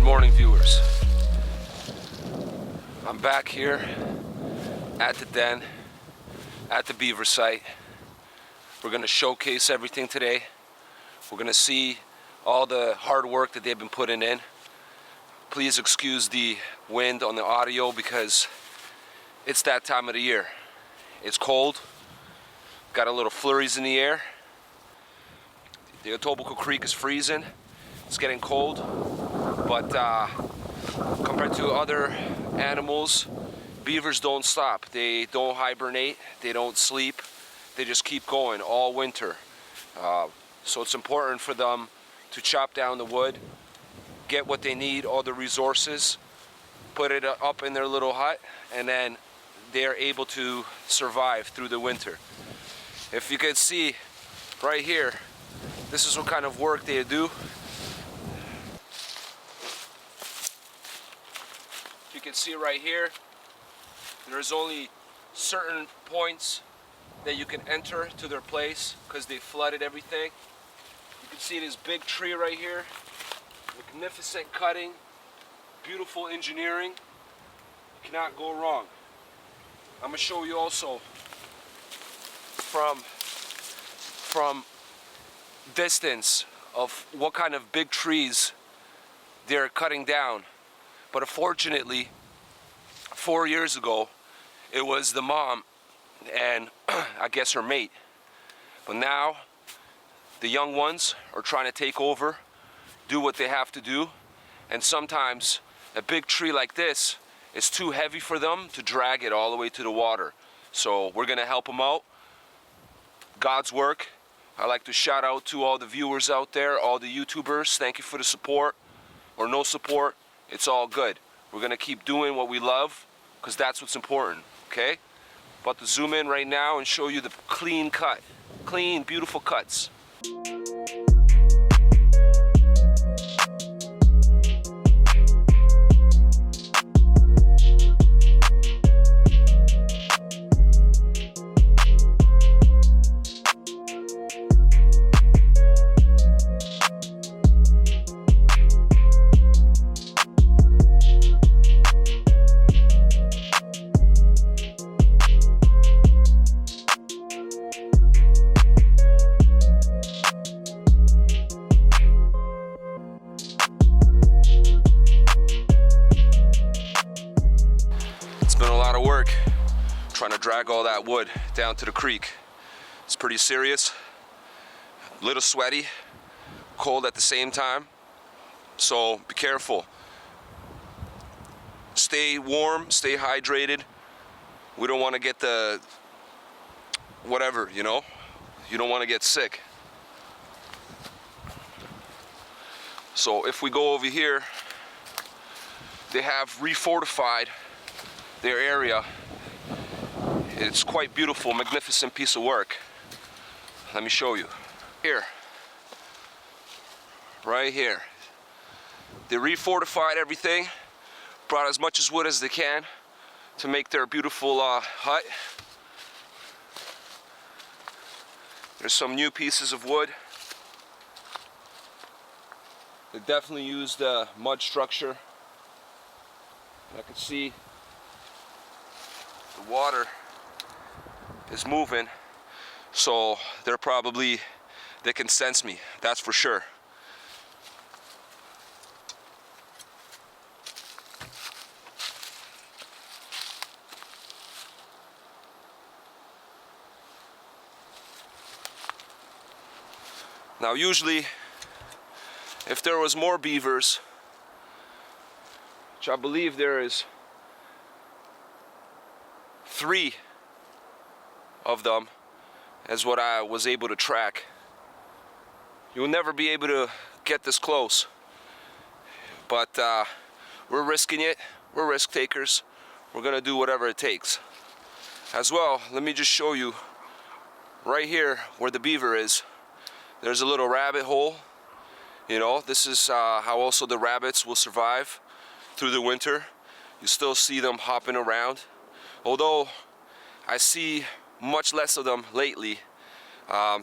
Good morning, viewers. I'm back here at the den, at the beaver site. We're going to showcase everything today. We're going to see all the hard work that they've been putting in. Please excuse the wind on the audio because it's that time of the year. It's cold, got a little flurries in the air. The Etobicoke Creek is freezing. It's getting cold, but compared to other animals, beavers don't stop. They don't hibernate, they don't sleep, they just keep going all winter. So it's important for them to chop down the wood, get what they need, all the resources, put it up in their little hut, and then they're able to survive through the winter. If you can see right here, this is what kind of work they do. You can see right here, there's only certain points that you can enter to their place because they flooded everything. You can see this big tree right here, magnificent cutting, beautiful engineering. You cannot go wrong. I'm gonna show you also from distance of what kind of big trees they're cutting down. But unfortunately, 4 years ago, it was the mom and I guess her mate. But now, the young ones are trying to take over, do what they have to do, and sometimes a big tree like this is too heavy for them to drag it all the way to the water. So we're gonna help them out. God's work. I like to shout out to all the viewers out there, all the YouTubers. Thank you for the support or no support. It's all good. We're gonna keep doing what we love because that's what's important, okay? About to zoom in right now and show you the clean cut. Clean, beautiful cuts. Work trying to drag all that wood down to the creek. It's pretty serious, a little sweaty, cold at the same time, so be careful. Stay warm, stay hydrated. We don't want to get the whatever, you know, you don't want to get sick. So if we go over here, they have refortified their area. It's quite beautiful, magnificent piece of work. Let me show you. Here, right here. They refortified everything, brought as much as wood as they can to make their beautiful hut. There's some new pieces of wood. They definitely used a mud structure. I can see the water is moving, so they can sense me, that's for sure. Now usually, if there was more beavers, which I believe there is 3 of them, is what I was able to track. You'll never be able to get this close, but we're risking it. We're risk takers. We're gonna do whatever it takes. As well, let me just show you right here where the beaver is. There's a little rabbit hole. You know, this is how also the rabbits will survive through the winter. You still see them hopping around. Although I see much less of them lately.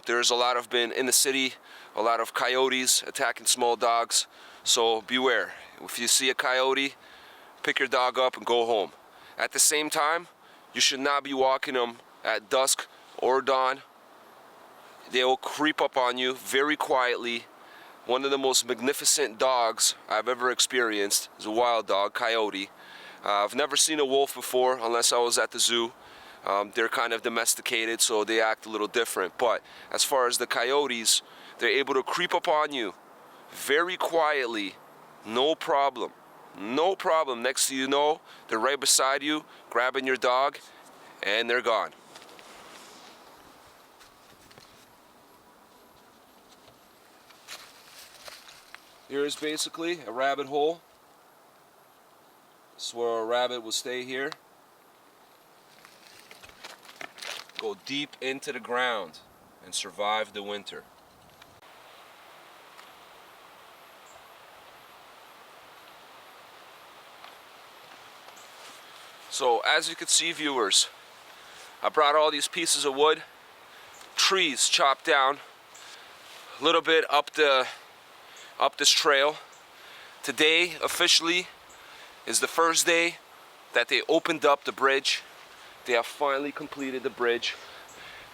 There's a lot of been in the city, a lot of coyotes attacking small dogs, so beware. If you see a coyote, pick your dog up and go home. At the same time, you should not be walking them at dusk or dawn. They will creep up on you very quietly. One of the most magnificent dogs I've ever experienced is a wild dog, coyote. I've never seen a wolf before unless I was at the zoo. They're kind of domesticated, so they act a little different. But as far as the coyotes, they're able to creep up on you very quietly, no problem. No problem. Next thing you know, they're right beside you, grabbing your dog, and they're gone. Here is basically a rabbit hole. This is where a rabbit will stay here. Go deep into the ground and survive the winter. So as you can see, viewers, I brought all these pieces of wood, trees chopped down, a little bit up this trail. Today officially is the first day that they opened up the bridge. They have finally completed the bridge.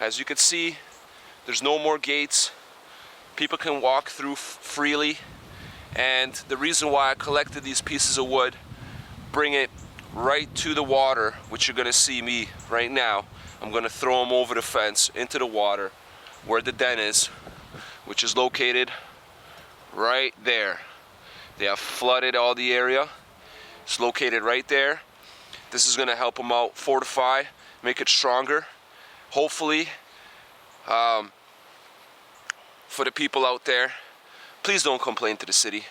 As you can see, there's no more gates. People can walk through freely. And the reason why I collected these pieces of wood, bring it right to the water, which you're gonna see me right now. I'm gonna throw them over the fence into the water where the den is, which is located right there. They have flooded all the area. It's located right there. This is gonna help them out, fortify, make it stronger. Hopefully, for the people out there, please don't complain to the city.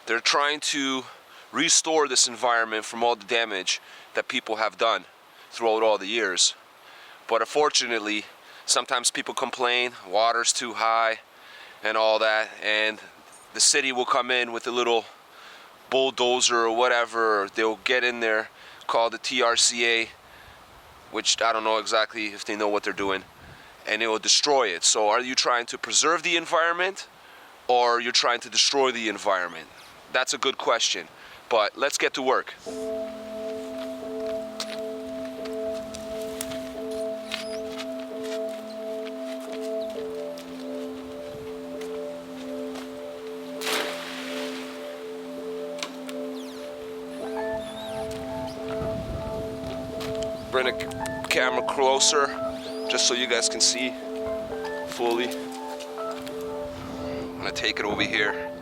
They're trying to restore this environment from all the damage that people have done throughout all the years. But unfortunately, sometimes people complain, water's too high and all that, and the city will come in with a little bulldozer or whatever. They'll get in there, called the TRCA, which I don't know exactly if they know what they're doing, and it will destroy it. So are you trying to preserve the environment, or you're trying to destroy the environment? That's a good question, but let's get to work. Bring the camera closer, just so you guys can see fully. I'm gonna take it over here,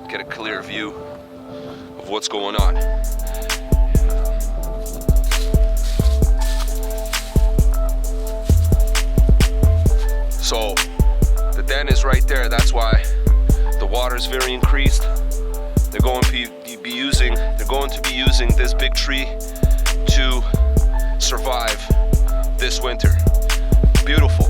get a clear view of what's going on. So the den is right there. That's why the water is very increased. They're going to be using this big tree to survive this winter. Beautiful.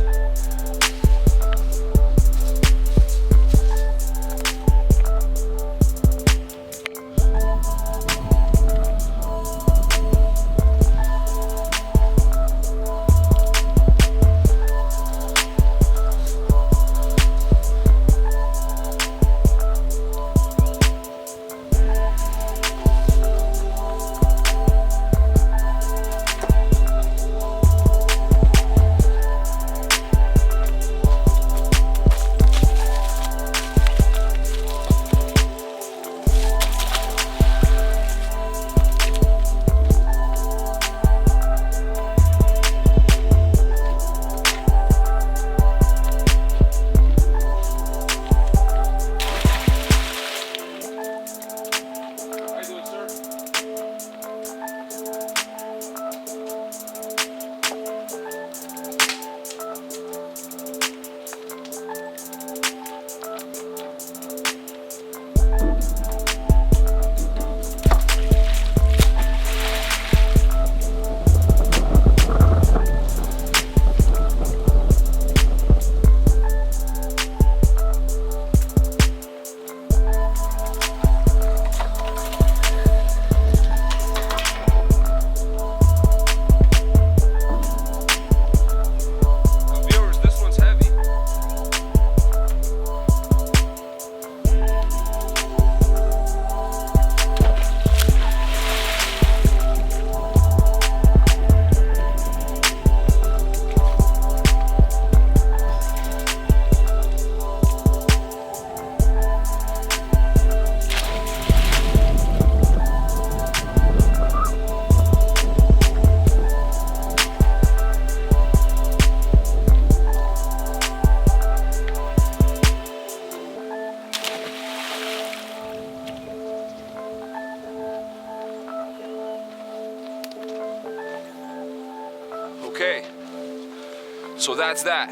So that's that.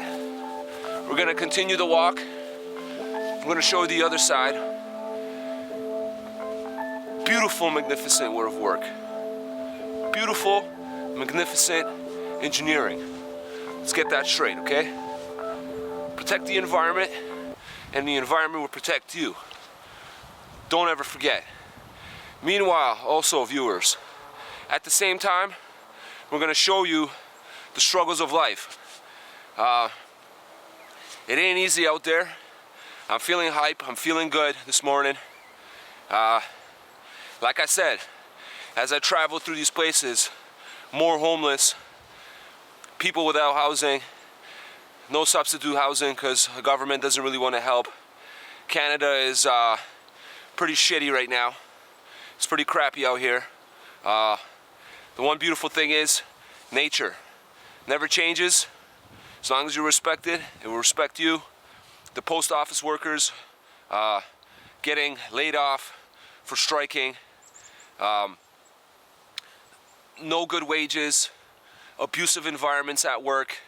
We're gonna continue the walk. I'm gonna show you the other side. Beautiful, magnificent work. Beautiful, magnificent engineering. Let's get that straight, okay? Protect the environment, and the environment will protect you. Don't ever forget. Meanwhile, also viewers, at the same time, we're gonna show you the struggles of life. It ain't easy out there. I'm feeling hype, I'm feeling good this morning. Like I said, as I travel through these places, more homeless, people without housing, no substitute housing because the government doesn't really want to help. Canada is pretty shitty right now. It's pretty crappy out here. The one beautiful thing is nature. Never changes. As long as you respect it, it will respect you. The post office workers getting laid off for striking. No good wages, abusive environments at work,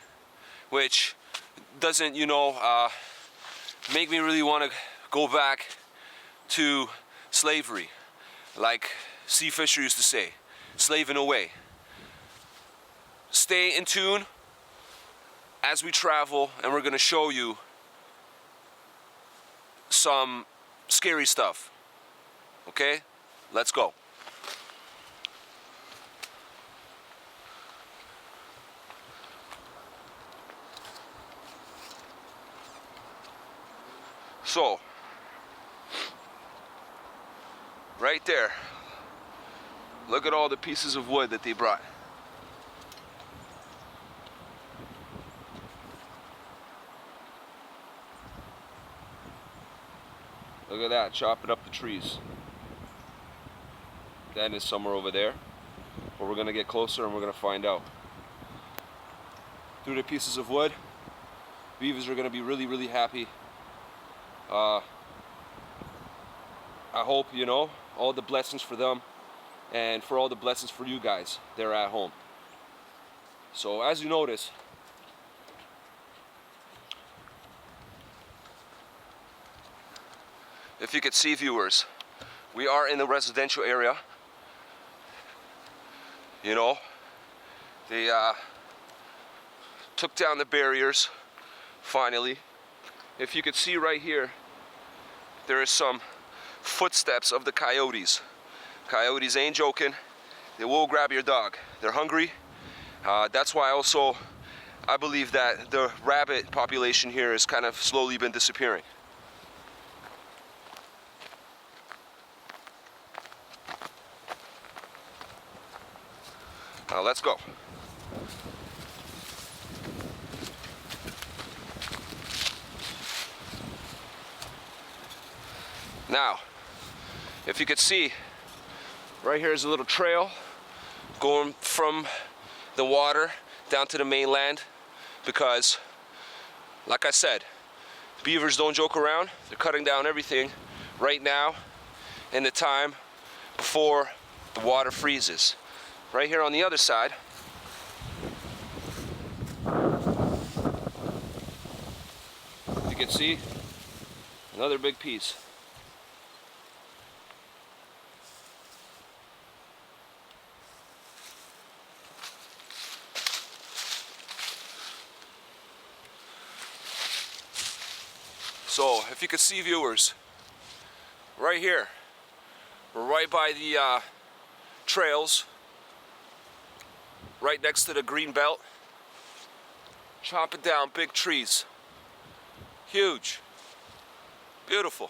which doesn't, make me really want to go back to slavery, like Sea Fisher used to say, slaving away. Stay in tune as we travel, and we're going to show you some scary stuff. Okay? Let's go. So, right there, look at all the pieces of wood that they brought. Look at that, chopping up the trees. That is somewhere over there, but we're gonna get closer and we're gonna find out. Through the pieces of wood, beavers are gonna be really, really happy. I hope, all the blessings for them and for all the blessings for you guys. They're at home. So as you notice, if you could see, viewers, we are in the residential area. They took down the barriers finally. If you could see right here, there is some footsteps of the coyotes. Coyotes ain't joking. They will grab your dog. They're hungry. That's why also I believe that the rabbit population here has kind of slowly been disappearing. Now let's go. Now, if you could see, right here is a little trail going from the water down to the mainland because, like I said, beavers don't joke around. They're cutting down everything right now in the time before the water freezes. Right here on the other side, you can see another big piece. So, if you could see, viewers, right here, we're right by the trails, right next to the green belt, chopping down big trees. Huge. Beautiful.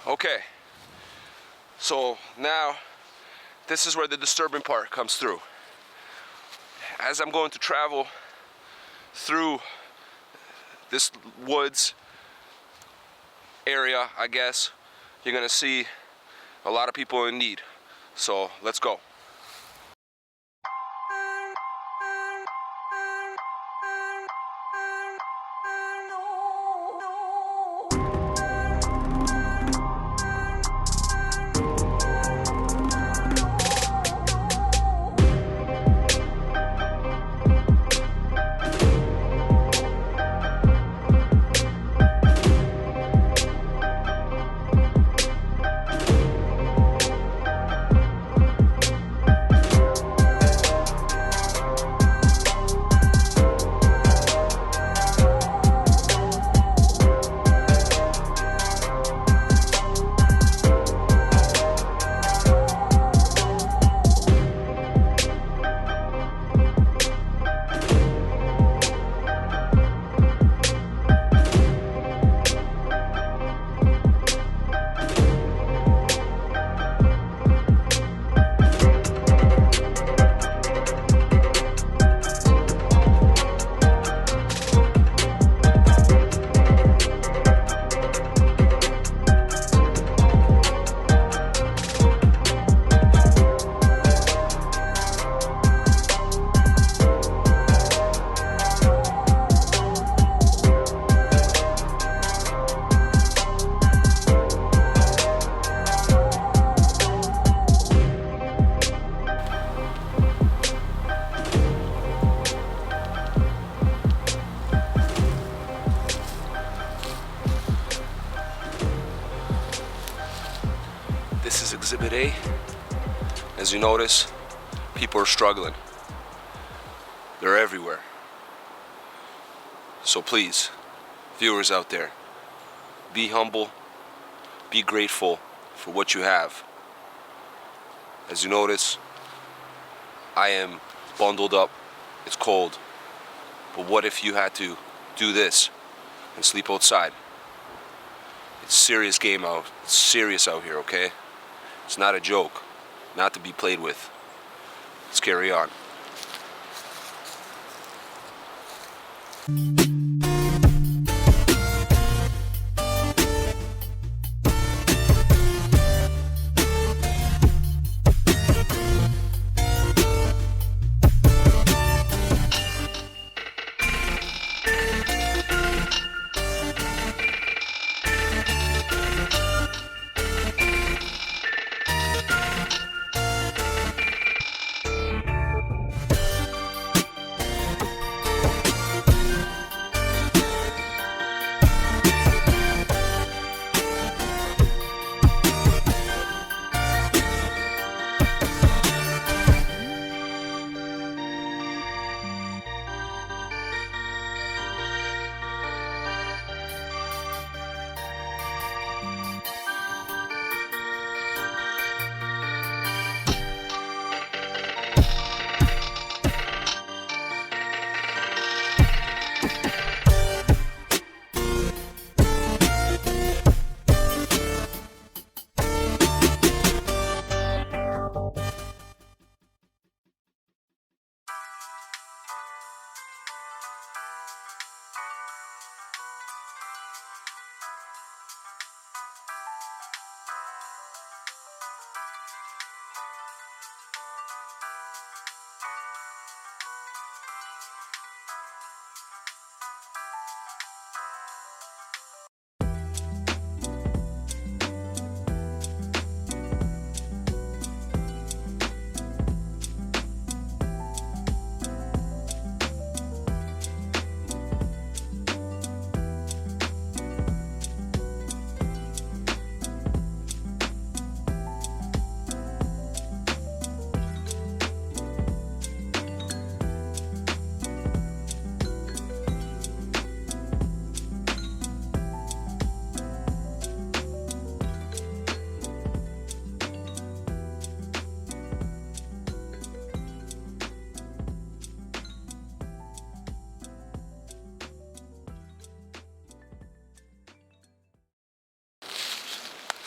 Okay, so now this is where the disturbing part comes through. As I'm going to travel through this woods, area, I guess, you're gonna see a lot of people in need. So let's go. This is Exhibit A. As you notice, people are struggling. They're everywhere. So please, viewers out there, be humble, be grateful for what you have. As you notice, I am bundled up, it's cold. But what if you had to do this and sleep outside? It's serious game out, it's serious out here, okay? It's not a joke, not to be played with. Let's carry on.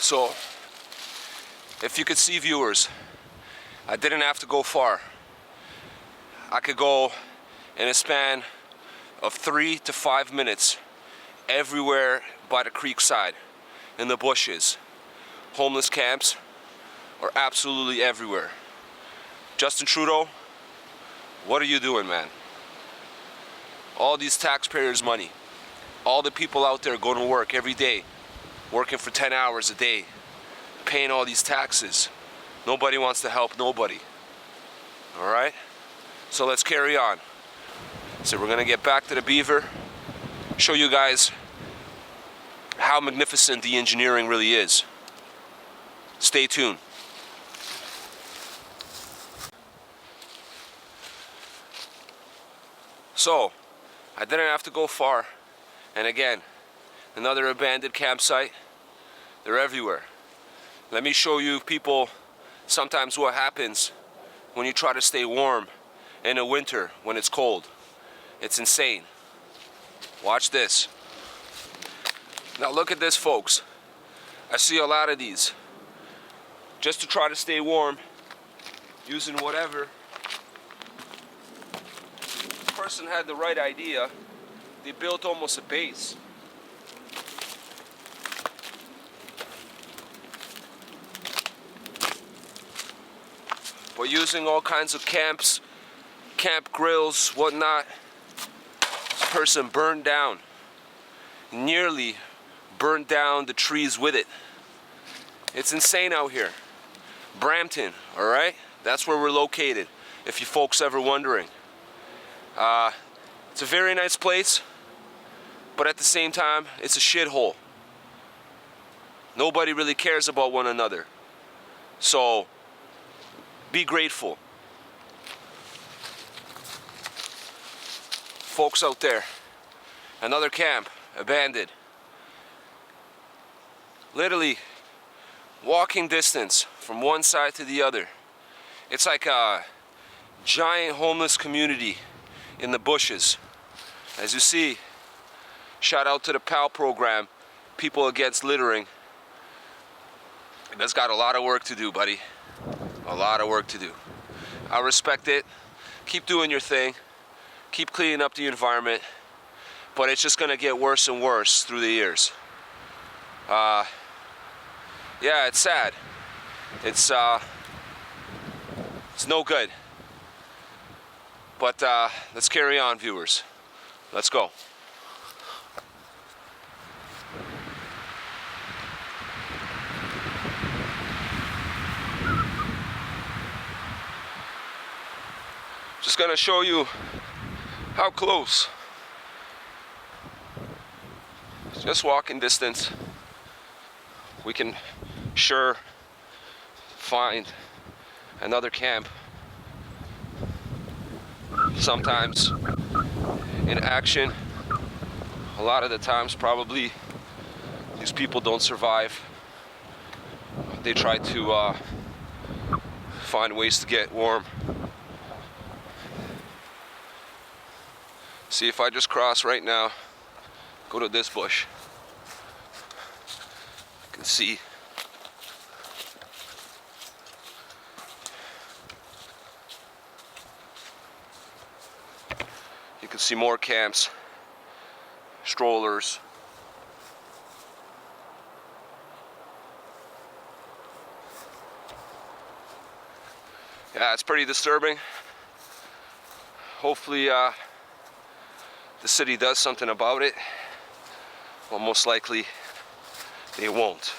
So, if you could see, viewers, I didn't have to go far. I could go in a span of 3 to 5 minutes everywhere by the creek side. in the bushes. Homeless camps are absolutely everywhere. Justin Trudeau, what are you doing, man? All these taxpayers' money, all the people out there going to work every day, working for 10 hours a day, paying all these taxes. Nobody wants to help nobody. All right? So let's carry on. So we're gonna get back to the Beaver, show you guys how magnificent the engineering really is. Stay tuned. So, I didn't have to go far. And again, another abandoned campsite. They're everywhere. Let me show you people sometimes what happens when you try to stay warm in the winter when it's cold. It's insane. Watch this. Now look at this, folks. I see a lot of these. Just to try to stay warm, using whatever. The person had the right idea. They built almost a base. But using all kinds of camp grills, whatnot, this person burned down, nearly burned down the trees with it. It's insane out here. BRAMPTON, all right? That's where we're located, if you folks ever wondering. It's a very nice place, but at the same time, it's a shithole. Nobody really cares about one another. So, be grateful. Folks out there, another camp, abandoned. Literally, walking distance from one side to the other. It's like a giant homeless community in the bushes. As you see, shout out to the PAL program, People Against Littering. It has got a lot of work to do, buddy. A lot of work to do. I respect it. Keep doing your thing. Keep cleaning up the environment. But it's just gonna get worse and worse through the years. Yeah, it's sad. It's no good. But let's carry on, viewers. Let's go. Just gonna show you how close. Just walking distance. We can sure find another camp. Sometimes in action. A lot of the times probably these people don't survive. They try to find ways to get warm. See, if I just cross right now, go to this bush, you can see more camps, strollers. Yeah, it's pretty disturbing. Hopefully the city does something about it. Well, most likely they won't.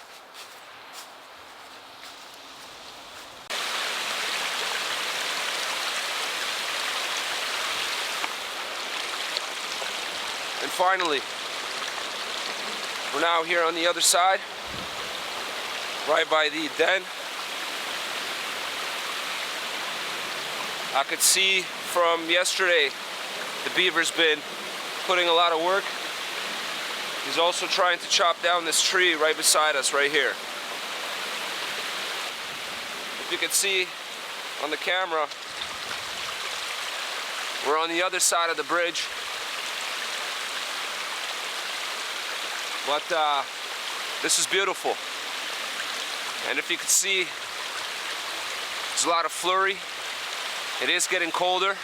And finally, we're now here on the other side, right by the den. I could see from yesterday the Beaver's been putting a lot of work. He's also trying to chop down this tree right beside us right here. If you can see on the camera, we're on the other side of the bridge. But this is beautiful. And if you can see, there's a lot of flurry. It is getting colder.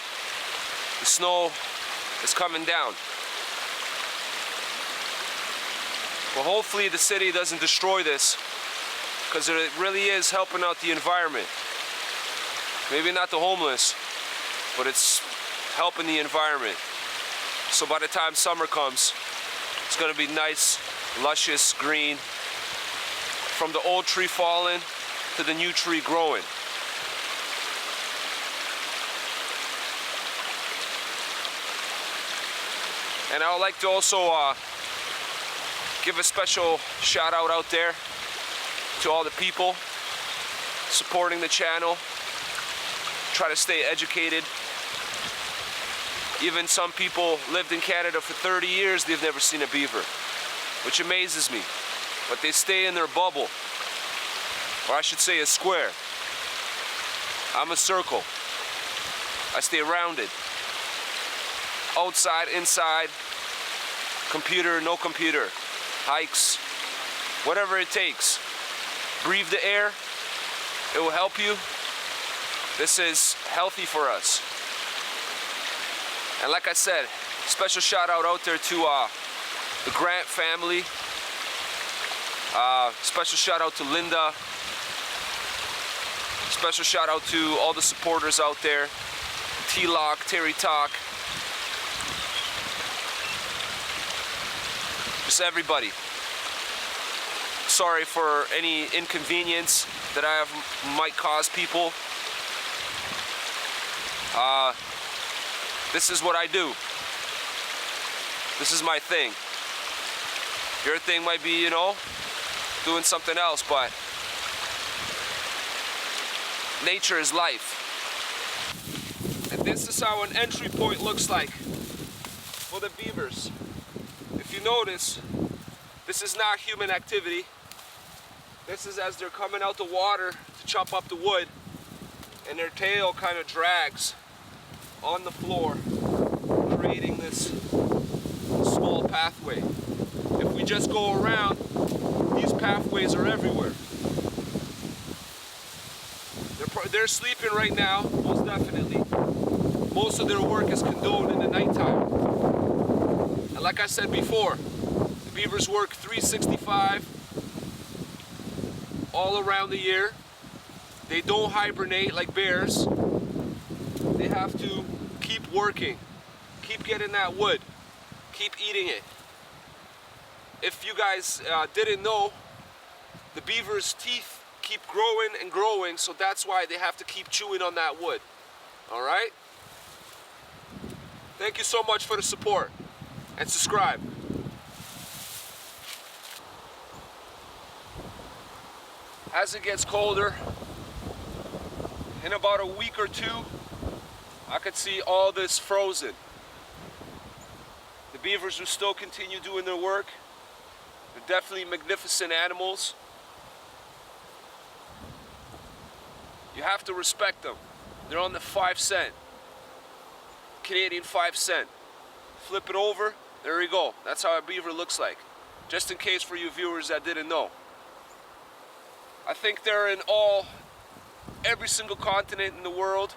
The snow is coming down. Well, hopefully the city doesn't destroy this, because it really is helping out the environment. Maybe not the homeless, but it's helping the environment. So by the time summer comes, it's gonna be nice, luscious, green, from the old tree falling to the new tree growing. And I would like to also give a special shout out there to all the people supporting the channel. Try to stay educated. Even some people lived in Canada for 30 years, they've never seen a beaver, which amazes me. But they stay in their bubble, or I should say a square. I'm a circle. I stay rounded. Outside, inside, computer, no computer, hikes, whatever it takes. Breathe the air, it will help you. This is healthy for us. And like I said, special shout out there to the Grant family. Special shout out to Linda. Special shout out to all the supporters out there. T-Lock, Terry Talk. Just everybody. Sorry for any inconvenience that might cause people. This is what I do. This is my thing. Your thing might be, you know, doing something else, but nature is life. And this is how an entry point looks like for the beavers. If you notice, this is not human activity. This is as they're coming out the water to chop up the wood, and their tail kind of drags on the floor, creating this small pathway. If we just go around, these pathways are everywhere. They're sleeping right now, most definitely. Most of their work is condoned in the nighttime. And like I said before, the beavers work 365 all around the year. They don't hibernate like bears. They have to keep working, keep getting that wood, keep eating it. If you guys didn't know, the beaver's teeth keep growing and growing, so that's why they have to keep chewing on that wood. All right? Thank you so much for the support, and subscribe. As it gets colder, in about a week or two, I could see all this frozen. The beavers will still continue doing their work. They're definitely magnificent animals. You have to respect them. They're on the 5-cent, Canadian 5-cent. Flip it over, there we go. That's how a beaver looks like. Just in case for you viewers that didn't know. I think they're in every single continent in the world.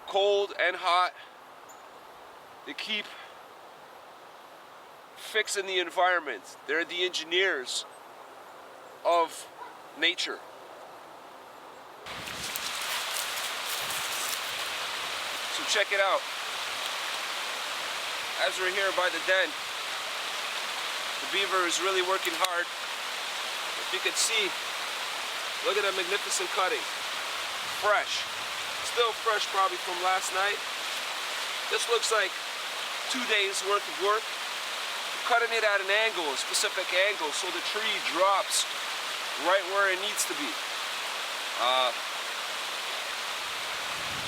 Cold and hot. They keep fixing the environment. They're the engineers of nature. So check it out. As we're here by the den, the beaver is really working hard. If you can see, look at that magnificent cutting. Fresh. Still fresh probably from last night. This looks like 2 days worth of work. Cutting it at an angle, a specific angle, so the tree drops right where it needs to be.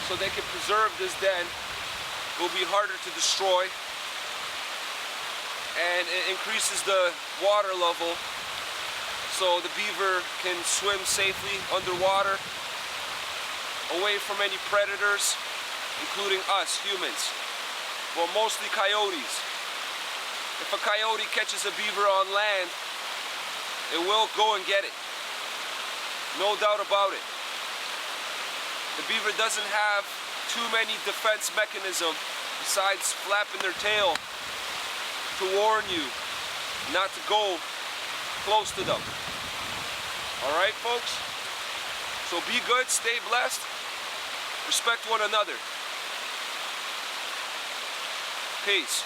So they can preserve this den. It will be harder to destroy. And it increases the water level so the beaver can swim safely underwater, away from any predators, including us, humans. Well, mostly coyotes. If a coyote catches a beaver on land, it will go and get it. No doubt about it. The beaver doesn't have too many defense mechanisms besides flapping their tail to warn you not to go close to them. All right, folks? So be good, stay blessed, respect one another. Peace.